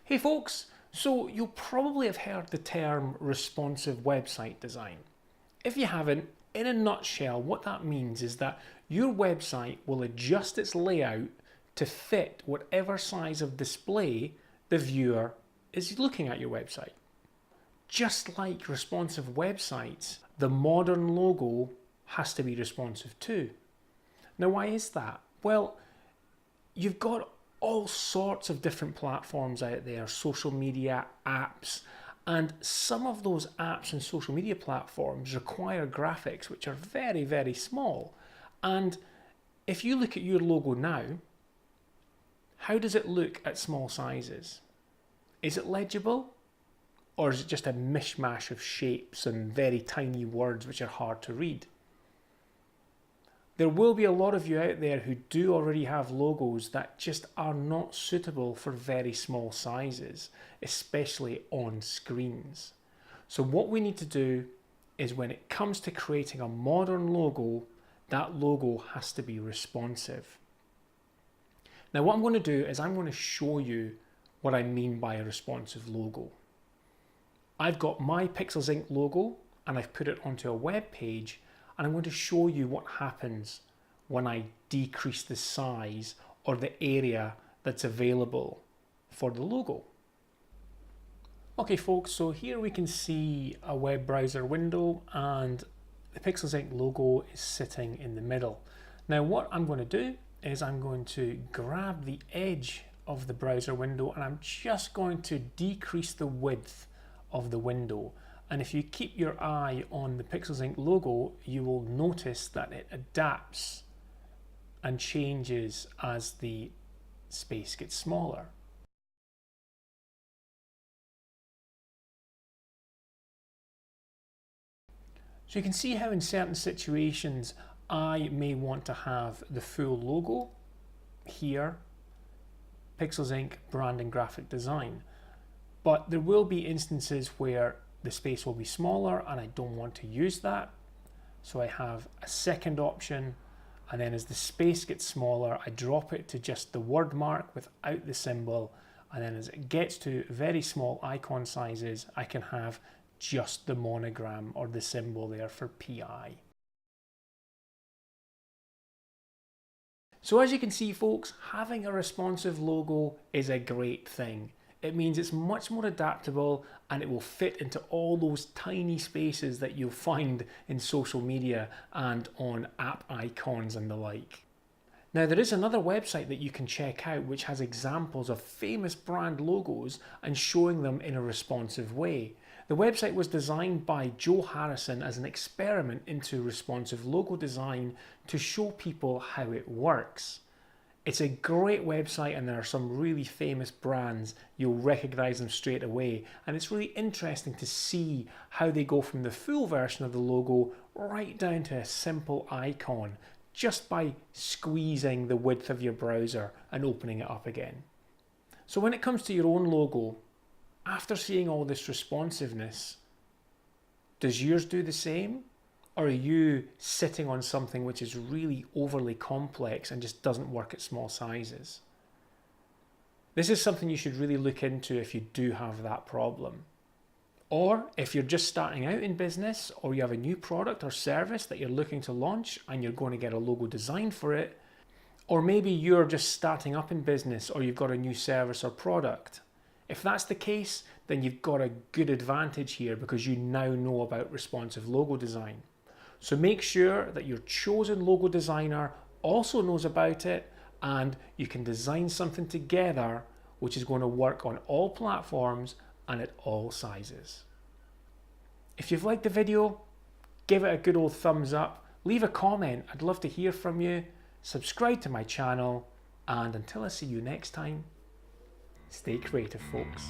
Hey folks, so you'll probably have heard the term responsive website design. If you haven't, in a nutshell, what that means is that your website will adjust its layout to fit whatever size of display the viewer is looking at your website. Just like responsive websites, the modern logo has to be responsive too. Now, why is that? Well, you've got all sorts of different platforms out there, social media, apps, and some of those apps and social media platforms require graphics which are very, very small. And if you look at your logo now, how does it look at small sizes? Is it legible? Or is it just a mishmash of shapes and very tiny words which are hard to read? There will be a lot of you out there who do already have logos that just are not suitable for very small sizes, especially on screens. So what we need to do is, when it comes to creating a modern logo, that logo has to be responsive. Now what I'm going to do is I'm going to show you what I mean by a responsive logo. I've got my Pixels Inc. logo and I've put it onto a web page, and I'm going to show you what happens when I decrease the size or the area that's available for the logo. Okay folks, so here we can see a web browser window and the Pixels Inc. logo is sitting in the middle. Now what I'm going to do is I'm going to grab the edge of the browser window and I'm just going to decrease the width of the window. And if you keep your eye on the Pixels Inc. logo, you will notice that it adapts and changes as the space gets smaller. So you can see how in certain situations I may want to have the full logo here, Pixels Inc. brand and graphic design. But there will be instances where the space will be smaller and I don't want to use that. So I have a second option, and then as the space gets smaller, I drop it to just the word mark without the symbol. And then as it gets to very small icon sizes, I can have just the monogram or the symbol there for PI. So as you can see folks, having a responsive logo is a great thing. It means it's much more adaptable and it will fit into all those tiny spaces that you'll find in social media and on app icons and the like. Now there is another website that you can check out which has examples of famous brand logos and showing them in a responsive way. The website was designed by Joe Harrison as an experiment into responsive logo design to show people how it works. It's a great website and there are some really famous brands. You'll recognize them straight away, and it's really interesting to see how they go from the full version of the logo right down to a simple icon just by squeezing the width of your browser and opening it up again. So when it comes to your own logo, after seeing all this responsiveness, does yours do the same? Or are you sitting on something which is really overly complex and just doesn't work at small sizes? This is something you should really look into if you do have that problem. Or if you're just starting out in business, or you have a new product or service that you're looking to launch and you're going to get a logo designed for it, or maybe you're just starting up in business or you've got a new service or product. If that's the case, then you've got a good advantage here because you now know about responsive logo design. So make sure that your chosen logo designer also knows about it and you can design something together which is going to work on all platforms and at all sizes. If you've liked the video, give it a good old thumbs up, leave a comment, I'd love to hear from you, subscribe to my channel, and until I see you next time, stay creative folks.